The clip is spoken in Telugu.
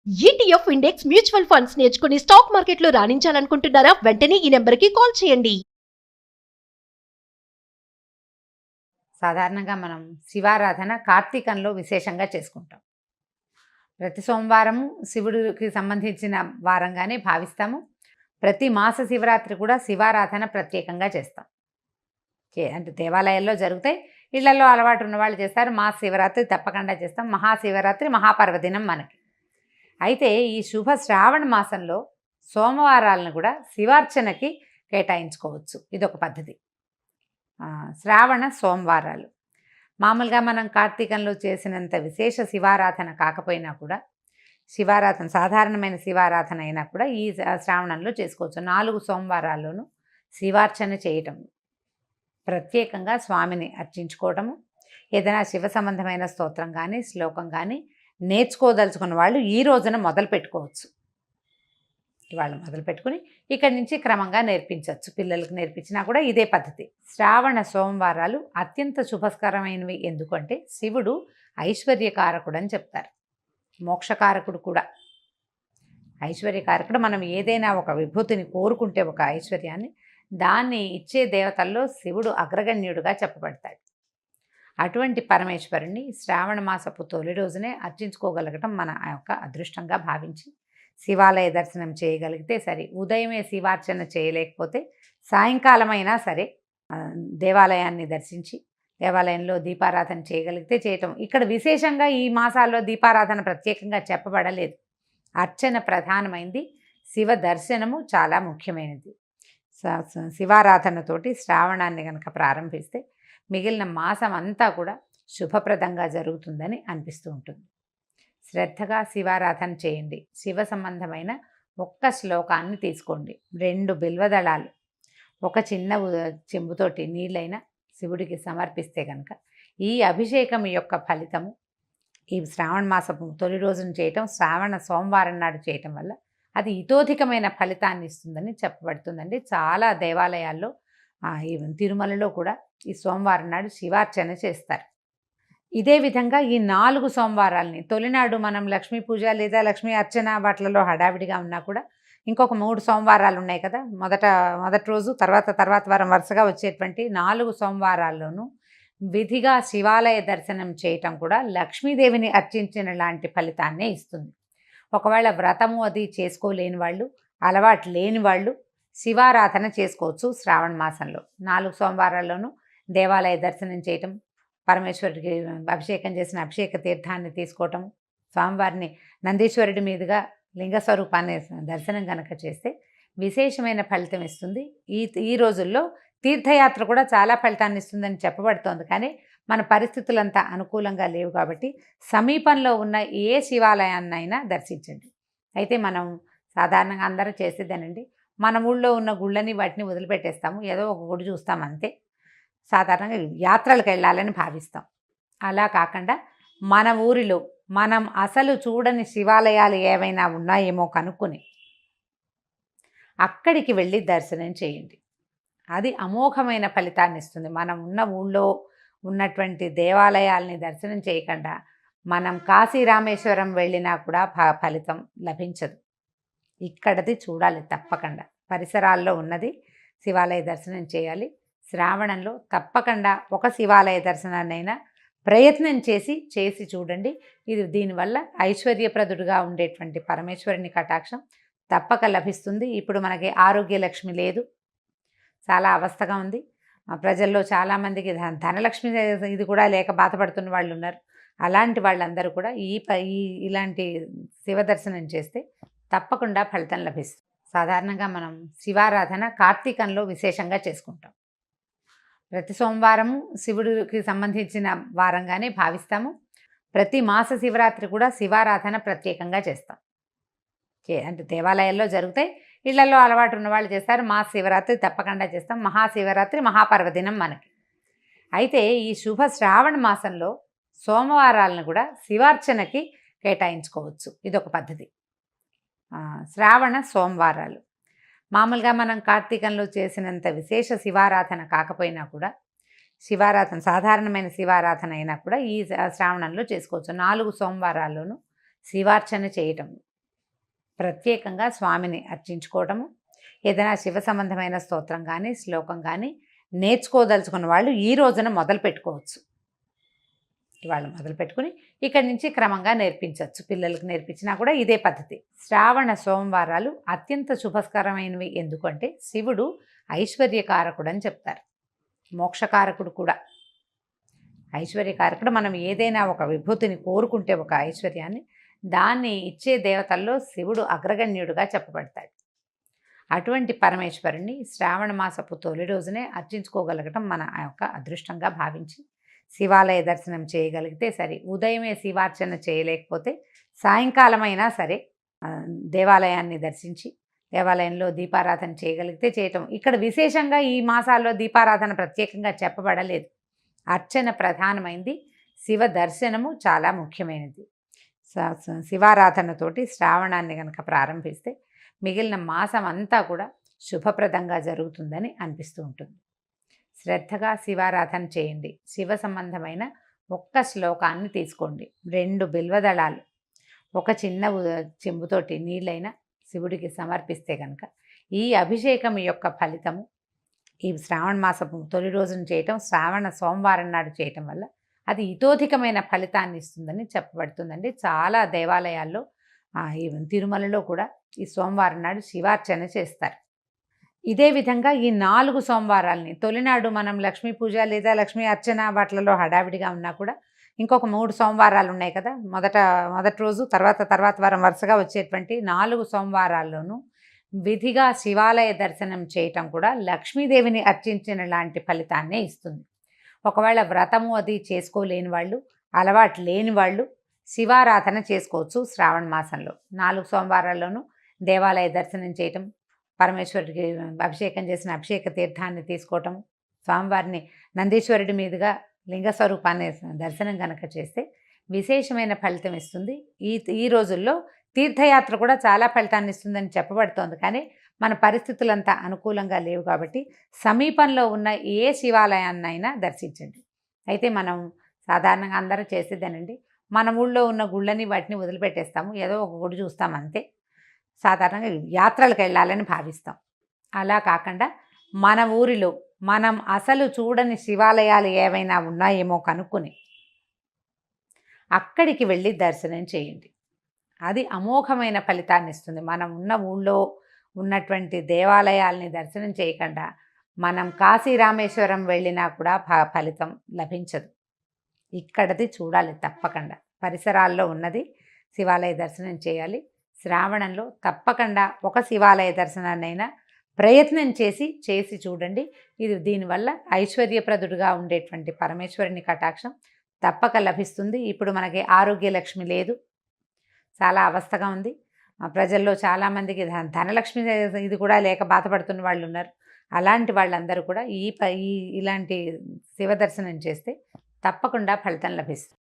ఈటీఎఫ్ ఇండెక్స్ మ్యూచువల్ ఫండ్స్ నేర్చుకుని స్టాక్ మార్కెట్లో రాణించాలనుకుంటున్నారా? వెంటనే ఈ నెంబర్కి కాల్ చేయండి. సాధారణంగా మనం శివారాధన కార్తీకంలో విశేషంగా చేసుకుంటాం. ప్రతి సోమవారం శివుడికి సంబంధించిన వారంగానే భావిస్తాము. ప్రతి మాస శివరాత్రి కూడా శివారాధన ప్రత్యేకంగా చేస్తాం. అంటే దేవాలయాల్లో జరుగుతాయి, ఇళ్లలో అలవాటు ఉన్న వాళ్ళు చేస్తారు. మాస శివరాత్రి తప్పకుండా చేస్తాం. మహాశివరాత్రి మహాపర్వదినం మనకి. అయితే ఈ శుభ శ్రావణ మాసంలో సోమవారాలను కూడా శివార్చనకి కేటాయించుకోవచ్చు. ఇదొక పద్ధతి. శ్రావణ సోమవారాలు మామూలుగా మనం కార్తీకంలో చేసినంత విశేష శివారాధన కాకపోయినా కూడా, శివారాధన సాధారణమైన శివారాధన అయినా కూడా ఈ శ్రావణంలో చేసుకోవచ్చు. 4 సోమవారాల్లోనూ శివార్చన చేయటం, ప్రత్యేకంగా స్వామిని అర్చించుకోవటము, ఏదైనా శివ సంబంధమైన స్తోత్రం కానీ శ్లోకం కానీ నేర్చుకోదలుచుకున్న వాళ్ళు ఈ రోజున మొదలు పెట్టుకోవచ్చు. ఇవాళ మొదలు పెట్టుకుని ఇక్కడి నుంచి క్రమంగా నేర్పించవచ్చు. పిల్లలకు నేర్పించినా కూడా ఇదే పద్ధతి. శ్రావణ సోమవారాలు అత్యంత శుభస్కరమైనవి. ఎందుకంటే శివుడు ఐశ్వర్యకారకుడు అని చెప్తారు, మోక్షకారకుడు కూడా. ఐశ్వర్యకారకుడు. మనం ఏదైనా ఒక విభూతిని కోరుకుంటే, ఒక ఐశ్వర్యాన్ని, దాన్ని ఇచ్చే దేవతల్లో శివుడు అగ్రగణ్యుడుగా చెప్పబడతాడు. అటువంటి పరమేశ్వరుణ్ణి శ్రావణ మాసపు తొలి రోజునే అర్చించుకోగలగటం మన యొక్క అదృష్టంగా భావించి శివాలయ దర్శనం చేయగలిగితే సరే. ఉదయమే శివార్చన చేయలేకపోతే సాయంకాలమైనా సరే దేవాలయాన్ని దర్శించి దేవాలయంలో దీపారాధన చేయగలిగితే చేయటం. ఇక్కడ విశేషంగా ఈ మాసాల్లో దీపారాధన ప్రత్యేకంగా చెప్పబడలేదు. అర్చన ప్రధానమైంది, శివ దర్శనము చాలా ముఖ్యమైనది. శివారాధనతోటి శ్రావణాన్ని కనుక ప్రారంభిస్తే మిగిలిన మాసం అంతా కూడా శుభప్రదంగా జరుగుతుందని అనిపిస్తూ ఉంటుంది. శ్రద్ధగా శివారాధన చేయండి. శివ సంబంధమైన ఒక్క శ్లోకాన్ని తీసుకోండి. 2 బిల్వదళాలు, ఒక చిన్న చెంబుతోటి నీళ్ళైనా శివుడికి సమర్పిస్తే కనుక ఈ అభిషేకం యొక్క ఫలితము ఈ శ్రావణ మాసపు తొలి రోజున చేయటం, శ్రావణ సోమవారం నాడు చేయటం వల్ల అది ఇతోధికమైన ఫలితాన్ని ఇస్తుందని చెప్పబడుతుందండి. చాలా దేవాలయాల్లో, ఈ తిరుమలలో కూడా ఈ సోమవారం నాడు శివార్చన చేస్తారు. ఇదే విధంగా ఈ 4 సోమవారాలని తొలినాడు మనం లక్ష్మీ పూజ లేదా లక్ష్మీ అర్చన వాటిలలో హడావిడిగా ఉన్నా కూడా ఇంకొక 3 సోమవారాలు ఉన్నాయి కదా. మొదటి రోజు తర్వాత వారం వరుసగా వచ్చేటువంటి 4 సోమవారాల్లోనూ విధిగా శివాలయ దర్శనం చేయటం కూడా లక్ష్మీదేవిని అర్చించిన లాంటి ఫలితాన్నే ఇస్తుంది. ఒకవేళ వ్రతము అది చేసుకోలేని వాళ్ళు, అలవాటు లేని వాళ్ళు శివారాధన చేసుకోవచ్చు. శ్రావణ మాసంలో 4 సోమవారాల్లోనూ దేవాలయ దర్శనం చేయటం, పరమేశ్వరుడికి అభిషేకం చేసిన అభిషేక తీర్థాన్ని తీసుకోవటం, స్వామివారిని నందీశ్వరుడి మీదుగా లింగ స్వరూపాన్ని దర్శనం కనుక చేస్తే విశేషమైన ఫలితం ఇస్తుంది. ఈ రోజుల్లో తీర్థయాత్ర కూడా చాలా ఫలితాన్ని ఇస్తుందని చెప్పబడుతోంది. కానీ మన పరిస్థితులంతా అనుకూలంగా లేవు కాబట్టి సమీపంలో ఉన్న ఏ శివాలయాన్నైనా దర్శించండి. అయితే మనం సాధారణంగా అందరూ చేసేదేనండి, మన ఊళ్ళో ఉన్న గుళ్ళని వాటిని వదిలిపెట్టేస్తాము, ఏదో ఒక గుడి చూస్తాం అంతే. సాధారణంగా యాత్రలకు వెళ్ళాలని భావిస్తాం. అలా కాకుండా మన ఊరిలో మనం అసలు చూడని శివాలయాలు ఏవైనా ఉన్నాయేమో కనుక్కొని అక్కడికి వెళ్ళి దర్శనం చేయండి. అది అమోఘమైన ఫలితాన్ని ఇస్తుంది. మనం ఉన్న ఊళ్ళో ఉన్నటువంటి దేవాలయాల్ని దర్శనం చేయకుండా మనం కాశీ రామేశ్వరం వెళ్ళినా కూడా ఫలితం లభించదు. ఇక్కడది చూడాలి తప్పకుండా. పరిసరాల్లో ఉన్నది శివాలయ దర్శనం చేయాలి. శ్రావణంలో తప్పకుండా ఒక శివాలయ దర్శనాన్నైనా ప్రయత్నం చేసి చూడండి. దీనివల్ల ఐశ్వర్యప్రదుడుగా ఉండేటువంటి పరమేశ్వరుని కటాక్షం తప్పక లభిస్తుంది. ఇప్పుడు మనకి ఆరోగ్యలక్ష్మి లేదు, చాలా అవస్థగా ఉంది. ప్రజల్లో చాలామందికి ధనలక్ష్మి ఇది కూడా లేక బాధపడుతున్న వాళ్ళు ఉన్నారు. అలాంటి వాళ్ళందరూ కూడా ఇలాంటి శివ దర్శనం చేస్తే తప్పకుండా ఫలితం లభిస్తుంది. సాధారణంగా మనం శివారాధన కార్తీకంలో విశేషంగా చేసుకుంటాం. ప్రతి సోమవారం శివుడికి సంబంధించిన వారంగానే భావిస్తాము. ప్రతి మాస శివరాత్రి కూడా శివారాధన ప్రత్యేకంగా చేస్తాం. అంటే దేవాలయాల్లో జరుగుతాయి, ఇళ్లలో అలవాటు ఉన్న వాళ్ళు చేస్తారు. మాస శివరాత్రి తప్పకుండా చేస్తాం. మహాశివరాత్రి మహాపర్వదినం మనకి. అయితే ఈ శుభ శ్రావణ మాసంలో సోమవారాలను కూడా శివార్చనకి కేటాయించుకోవచ్చు. ఇదొక పద్ధతి. శ్రావణ సోమవారాలు మామూలుగా మనం కార్తీకంలో చేసినంత విశేష శివారాధన కాకపోయినా కూడా, శివారాధన సాధారణమైన శివారాధన అయినా కూడా ఈ శ్రావణంలో చేసుకోవచ్చు. 4 సోమవారాల్లోనూ శివార్చన చేయటం, ప్రత్యేకంగా స్వామిని అర్చించుకోవటము, ఏదైనా శివ సంబంధమైన స్తోత్రం కానీ శ్లోకం కానీ నేర్చుకోదలుచుకున్న వాళ్ళు ఈ రోజున మొదలు పెట్టుకోవచ్చు. ఇవాళ మొదలు పెట్టుకుని ఇక్కడి నుంచి క్రమంగా నేర్పించవచ్చు. పిల్లలకు నేర్పించినా కూడా ఇదే పద్ధతి. శ్రావణ సోమవారాలు అత్యంత శుభస్కరమైనవి. ఎందుకంటే శివుడు ఐశ్వర్యకారకుడు అని చెప్తారు, మోక్షకారకుడు కూడా. ఐశ్వర్యకారకుడు. మనం ఏదైనా ఒక విభూతిని కోరుకుంటే, ఒక ఐశ్వర్యాన్ని, దాన్ని ఇచ్చే దేవతల్లో శివుడు అగ్రగణ్యుడుగా చెప్పబడతాడు. అటువంటి పరమేశ్వరుణ్ణి శ్రావణ మాసపు తొలి రోజునే అర్చించుకోగలగటం మన యొక్క అదృష్టంగా భావించి శివాలయ దర్శనం చేయగలిగితే సరే. ఉదయమే శివార్చన చేయలేకపోతే సాయంకాలమైనా సరే దేవాలయాన్ని దర్శించి దేవాలయంలో దీపారాధన చేయగలిగితే చేయటం. ఇక్కడ విశేషంగా ఈ మాసాల్లో దీపారాధన ప్రత్యేకంగా చెప్పబడలేదు. అర్చన ప్రధానమైంది, శివ దర్శనము చాలా ముఖ్యమైనది. శివారాధనతోటి శ్రావణాన్ని కనుక ప్రారంభిస్తే మిగిలిన మాసం అంతా కూడా శుభప్రదంగా జరుగుతుందని అనిపిస్తూ ఉంటుంది. శ్రద్ధగా శివారాధన చేయండి. శివ సంబంధమైన ఒక్క శ్లోకాన్ని తీసుకోండి. 2 బిల్వదళాలు ఒక చిన్న చెంబుతోటి నీళ్ళైనా శివుడికి సమర్పిస్తే కనుక ఈ అభిషేకం యొక్క ఫలితము ఈ శ్రావణ మాసపు తొలి రోజున చేయటం, శ్రావణ సోమవారం నాడు చేయటం వల్ల అది ఇతోధికమైన ఫలితాన్ని ఇస్తుందని చెప్పబడుతుందండి. చాలా దేవాలయాల్లో ఈ తిరుమలలో కూడా ఈ సోమవారం నాడు శివార్చన చేస్తారు. ఇదే విధంగా ఈ 4 సోమవారాలని, తొలినాడు మనం లక్ష్మీ పూజ లేదా లక్ష్మీ అర్చన వాటిలలో హడావిడిగా ఉన్నా కూడా ఇంకొక 3 సోమవారాలు ఉన్నాయి కదా, మొదటి రోజు తర్వాత వారం వరుసగా వచ్చేటువంటి 4 సోమవారాల్లోనూ విధిగా శివాలయ దర్శనం చేయటం కూడా లక్ష్మీదేవిని అర్చించిన లాంటి ఫలితాన్నే ఇస్తుంది. ఒకవేళ వ్రతము అది చేసుకోలేని వాళ్ళు, అలవాటు లేని వాళ్ళు శివారాధన చేసుకోవచ్చు. శ్రావణ మాసంలో 4 సోమవారాల్లోనూ దేవాలయ దర్శనం చేయటం, పరమేశ్వరుడికి అభిషేకం చేసిన అభిషేక తీర్థాన్ని తీసుకోవటం, స్వామివారిని నందీశ్వరుడి మీదుగా లింగ స్వరూపాన్ని దర్శనం కనుక చేస్తే విశేషమైన ఫలితం ఇస్తుంది. ఈ రోజుల్లో తీర్థయాత్ర కూడా చాలా ఫలితాన్ని ఇస్తుందని చెప్పబడుతోంది. కానీ మన పరిస్థితులంతా అనుకూలంగా లేవు కాబట్టి సమీపంలో ఉన్న ఏ శివాలయాన్నైనా దర్శించండి. అయితే మనం సాధారణంగా అందరూ చేసేదేనండి, మన ఊళ్ళో ఉన్న గుళ్ళని వాటిని వదిలిపెట్టేస్తాము, ఏదో ఒక గుడి చూస్తాం అంతే. సాధారణంగా యాత్రలకు వెళ్ళాలని భావిస్తాం. అలా కాకుండా మన ఊరిలో మనం అసలు చూడని శివాలయాలు ఏవైనా ఉన్నాయేమో కనుక్కొని అక్కడికి వెళ్ళి దర్శనం చేయండి. అది అమోఘమైన ఫలితాన్ని ఇస్తుంది. మనం ఉన్న ఊళ్ళో ఉన్నటువంటి దేవాలయాల్ని దర్శనం చేయకుండా మనం కాశీ రామేశ్వరం వెళ్ళినా కూడా ఫలితం లభించదు. ఇక్కడది చూడాలి తప్పకుండా. పరిసరాల్లో ఉన్నది శివాలయ దర్శనం చేయాలి. శ్రావణంలో తప్పకుండా ఒక శివాలయ దర్శనాన్నైనా ప్రయత్నం చేసి చూడండి. దీనివల్ల ఐశ్వర్యప్రదుడుగా ఉండేటువంటి పరమేశ్వరుని కటాక్షం తప్పక లభిస్తుంది. ఇప్పుడు మనకి ఆరోగ్య లక్ష్మి లేదు, చాలా అవస్థగా ఉంది. ప్రజల్లో చాలామందికి ధనలక్ష్మి ఇది కూడా లేక బాధపడుతున్న వాళ్ళు ఉన్నారు. అలాంటి వాళ్ళందరూ కూడా ఇలాంటి శివ దర్శనం చేస్తే తప్పకుండా ఫలితం లభిస్తుంది.